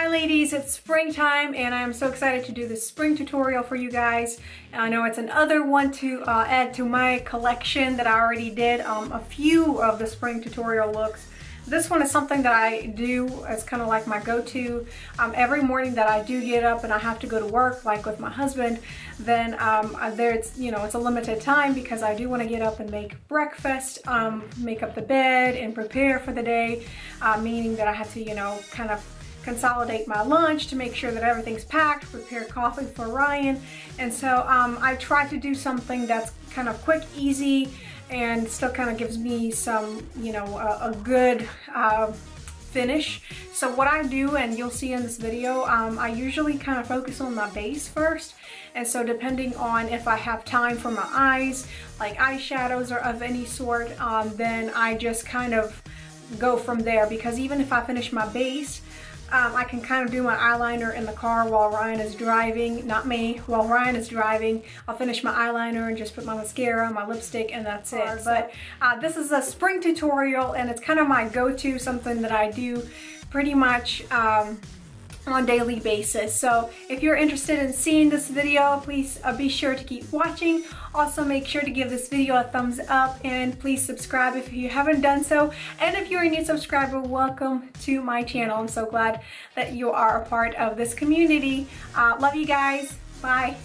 Hi ladies, it's springtime and I'm so excited to do this spring tutorial for you guys. I know it's another one to add to my collection that I already did a few of the spring tutorial looks. This one is something that I do as kind of like my go-to. Every morning that I do get up and I have to go to work, like with my husband, then it's a limited time because I do want to get up and make breakfast, make up the bed and prepare for the day, meaning that I have to, kind of consolidate my lunch to make sure that everything's packed, prepare coffee for Ryan. And so I try to do something that's kind of quick, easy, and still kind of gives me some, a good finish. So what I do, and you'll see in this video, I usually kind of focus on my base first. And so depending on if I have time for my eyes, like eyeshadows or of any sort, then I just kind of go from there, because even if I finish my base, I can kind of do my eyeliner in the car while Ryan is driving, not me, while Ryan is driving. I'll finish my eyeliner and just put my mascara, my lipstick, and that's it. But this is a spring tutorial and it's kind of my go-to, something that I do pretty much on a daily basis. So if you're interested in seeing this video, please be sure to keep watching. Also make sure to give this video a thumbs up and please subscribe if you haven't done so. And if you're a new subscriber, welcome to my channel. I'm so glad that you are a part of this community. Love you guys. Bye.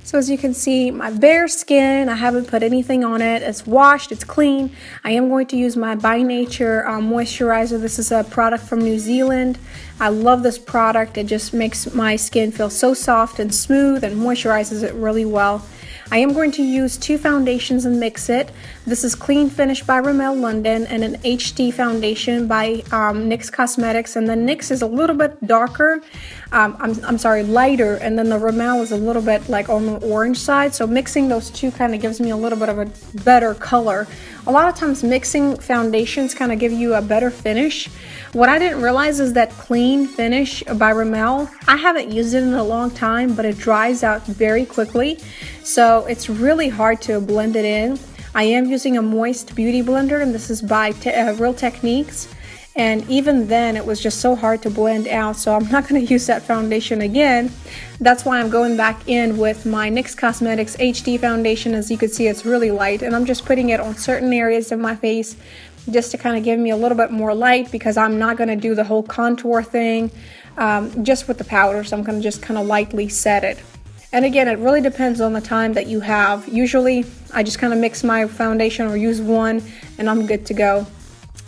So as you can see, my bare skin, I haven't put anything on it. It's washed, it's clean. I am going to use my By Nature moisturizer. This is a product from New Zealand. I love this product. It just makes my skin feel so soft and smooth and moisturizes it really well. I am going to use two foundations and mix it. This is Clean Finish by Rimmel London and an HD foundation by NYX Cosmetics. And the NYX is a little bit darker, I'm sorry, lighter, and then the Rimmel is a little bit like on the orange side. So mixing those two kind of gives me a little bit of a better color. A lot of times mixing foundations kind of give you a better finish. What I didn't realize is that Clean Finish by Rimmel, I haven't used it in a long time, but it dries out very quickly. So it's really hard to blend it in. I am using a moist beauty blender, and this is by Real Techniques. And even then, it was just so hard to blend out. So I'm not going to use that foundation again. That's why I'm going back in with my NYX Cosmetics HD foundation. As you can see, it's really light. And I'm just putting it on certain areas of my face just to kind of give me a little bit more light, because I'm not going to do the whole contour thing just with the powder. So I'm going to just kind of lightly set it. And again, it really depends on the time that you have. Usually, I just kind of mix my foundation or use one and I'm good to go.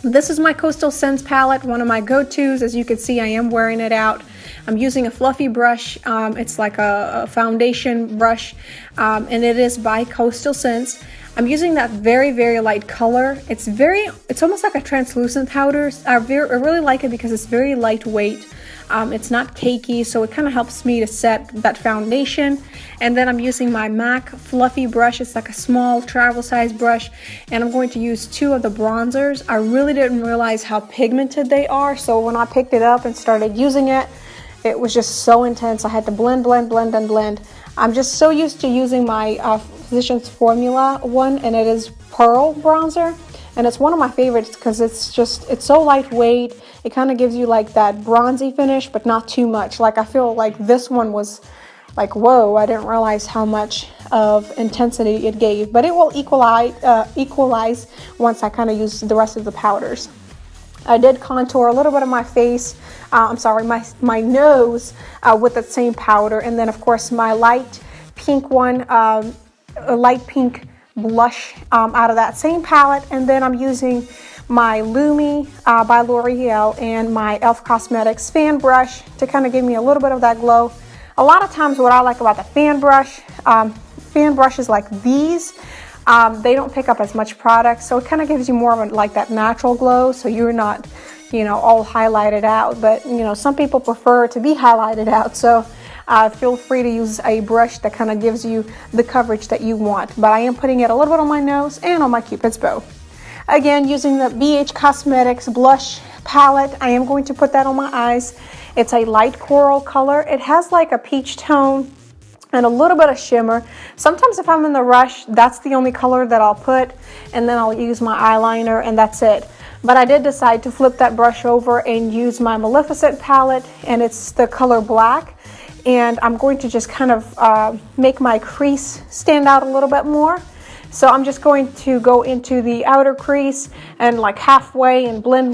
This is my Coastal Scents palette, one of my go-tos. As you can see, I am wearing it out. I'm using a fluffy brush. It's like a foundation brush, and it is by Coastal Scents. I'm using that very, very light color. It's almost like a translucent powder. I really like it because it's very lightweight. It's not cakey, so it kind of helps me to set that foundation. And then I'm using my MAC fluffy brush. It's like a small travel size brush, and I'm going to use two of the bronzers. I really didn't realize how pigmented they are, so when I picked it up and started using it, it was just so intense. I had to blend. I'm just so used to using my Physicians Formula one, and it is Pearl bronzer. And it's one of my favorites because it's so lightweight. It kind of gives you like that bronzy finish, but not too much. Like I feel like this one was like, whoa, I didn't realize how much of intensity it gave. But it will equalize once I kind of use the rest of the powders. I did contour a little bit of my face, my nose with that same powder. And then of course my light pink one, a light pink blush out of that same palette. And then I'm using my LUMI by L'Oreal and my e.l.f. Cosmetics fan brush to kind of give me a little bit of that glow. A lot of times what I like about the fan brushes like these, they don't pick up as much product, so it kind of gives you more of like that natural glow, so you're not all highlighted out. But some people prefer to be highlighted out, so feel free to use a brush that kind of gives you the coverage that you want. But I am putting it a little bit on my nose and on my Cupid's bow. Again, using the BH Cosmetics blush palette, I am going to put that on my eyes. It's a light coral color. It has like a peach tone and a little bit of shimmer. Sometimes if I'm in the rush, that's the only color that I'll put, and then I'll use my eyeliner and that's it. But I did decide to flip that brush over and use my Malificent palette, and it's the color black. And I'm going to just kind of make my crease stand out a little bit more. So I'm just going to go into the outer crease and like halfway and blend,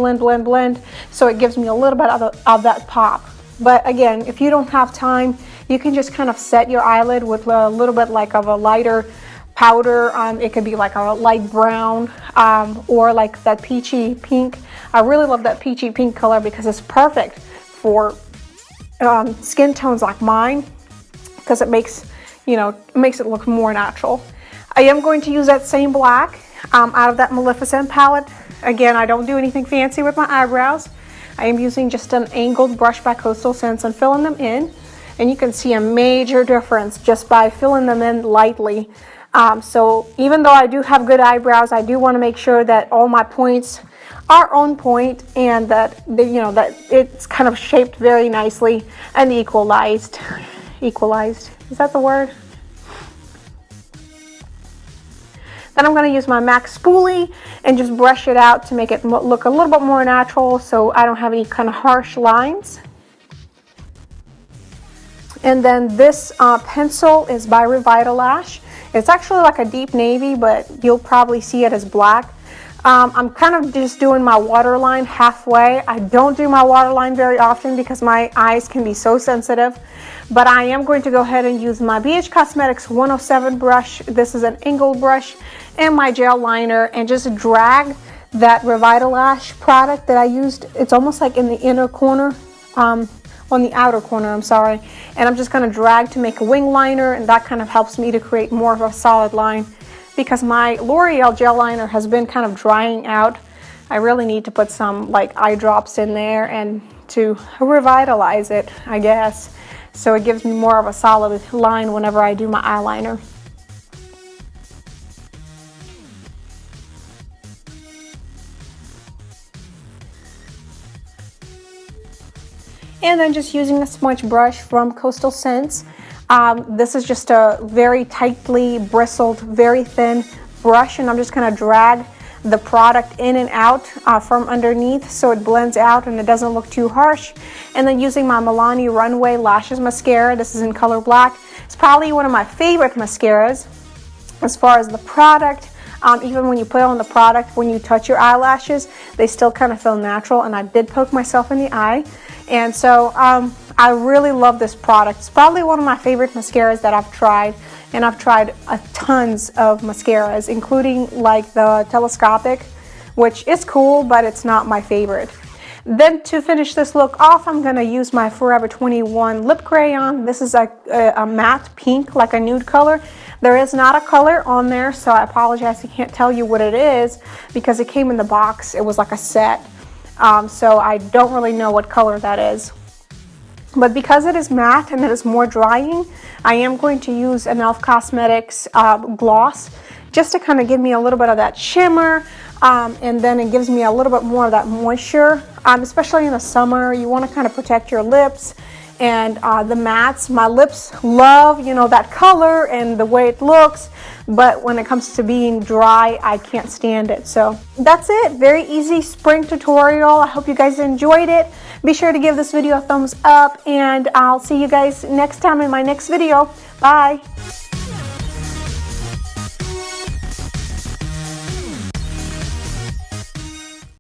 so it gives me a little bit of that pop. But again, if you don't have time, you can just kind of set your eyelid with a little bit like of a lighter powder. It could be like a light brown or like that peachy pink. I really love that peachy pink color because it's perfect for skin tones like mine, because it makes, you know, makes it look more natural. I am going to use that same black out of that Malificent palette. Again, I don't do anything fancy with my eyebrows. I am using just an angled brush by Coastal Scents and filling them in. And you can see a major difference just by filling them in lightly. So even though I do have good eyebrows, I do want to make sure that all my points are on point and that that it's kind of shaped very nicely and equalized. Is that the word? Then I'm going to use my MAC spoolie and just brush it out to make it look a little bit more natural, so I don't have any kind of harsh lines. And then this pencil is by RevitaLash. It's actually like a deep navy, but you'll probably see it as black. I'm kind of just doing my waterline halfway. I don't do my waterline very often because my eyes can be so sensitive. But I am going to go ahead and use my BH Cosmetics 107 brush. This is an angled brush, and my gel liner, and just drag that RevitaLash product that I used. It's almost like in the inner corner, on the outer corner, I'm sorry. And I'm just going to drag to make a wing liner, and that kind of helps me to create more of a solid line because my L'Oreal gel liner has been kind of drying out. I really need to put some like eye drops in there and to revitalize it, I guess. So it gives me more of a solid line whenever I do my eyeliner. And then just using a smudge brush from Coastal Scents. This is just a very tightly bristled, very thin brush, and I'm just going to drag the product in and out from underneath so it blends out and it doesn't look too harsh. And then using my Milani Runway Lashes Mascara, this is in color black. It's probably one of my favorite mascaras as far as the product. Even when you put on the product, when you touch your eyelashes, they still kind of feel natural, and I did poke myself in the eye. And so I really love this product. It's probably one of my favorite mascaras that I've tried. And I've tried tons of mascaras, including like the telescopic, which is cool, but it's not my favorite. Then to finish this look off, I'm going to use my Forever 21 lip crayon. This is a matte pink, like a nude color. There is not a color on there, so I apologize. I can't tell you what it is because it came in the box. It was like a set. So I don't really know what color that is. But because it is matte and it is more drying, I am going to use an e.l.f. Cosmetics gloss just to kind of give me a little bit of that shimmer, and then it gives me a little bit more of that moisture, especially in the summer. You want to kind of protect your lips and the mattes. My lips love, you know, that color and the way it looks, but when it comes to being dry, I can't stand it. So that's it. Very easy spring tutorial. I hope you guys enjoyed it. Be sure to give this video a thumbs up, and I'll see you guys next time in my next video. Bye.